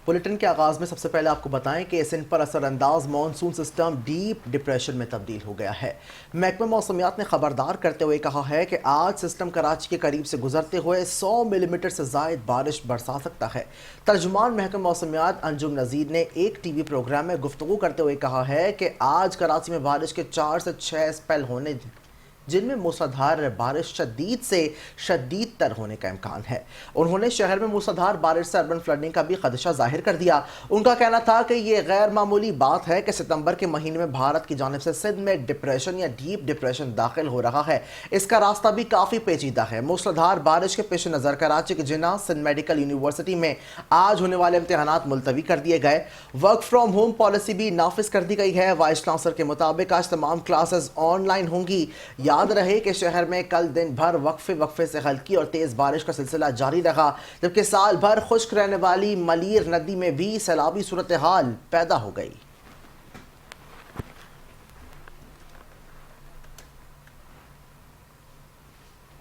Bulletin کے آغاز میں سب سے پہلے آپ کو بتائیں کہ سندھ پر اثر انداز مانسون سسٹم ڈیپ ڈپریشن میں تبدیل ہو گیا ہے۔ محکمہ موسمیات نے خبردار کرتے ہوئے کہا ہے کہ آج سسٹم کراچی کے قریب سے گزرتے ہوئے 100 ملی میٹر سے زائد بارش برسا سکتا ہے۔ ترجمان محکمہ موسمیات انجم نذیر نے ایک ٹی وی پروگرام میں گفتگو کرتے ہوئے کہا ہے کہ آج کراچی میں بارش کے 4 سے 6 اسپیل ہونے جن میں موسلادھار بارش شدید سے شدید تر ہونے کا امکان ہے۔ انہوں نے شہر میں موسلادھار بارش سے اربن فلڈنگ کا بھی خدشہ ظاہر کر دیا۔ ان کا کہنا تھا کہ یہ غیر معمولی بات ہے کہ ستمبر کے مہینے میں بھارت کی جانب سے سندھ میں ڈپریشن یا ڈیپ ڈپریشن داخل ہو رہا ہے۔ اس کا راستہ بھی کافی پیچیدہ ہے۔ موسلادھار بارش کے پیش نظر کراچی کے جناح سندھ میڈیکل یونیورسٹی میں آج ہونے والے امتحانات ملتوی کر دیے گئے۔ ورک فرام ہوم پالیسی بھی نافذ کر دی گئی ہے۔ وائس چانسلر کے مطابق آج تمام کلاسز آن لائن ہوں گی۔ یاد رہے کہ شہر میں کل دن بھر وقفے سے ہلکی اور تیز بارش کا سلسلہ جاری رہا، جبکہ سال بھر خشک رہنے والی ملیر ندی میں بھی سیلابی صورتحال پیدا ہو گئی۔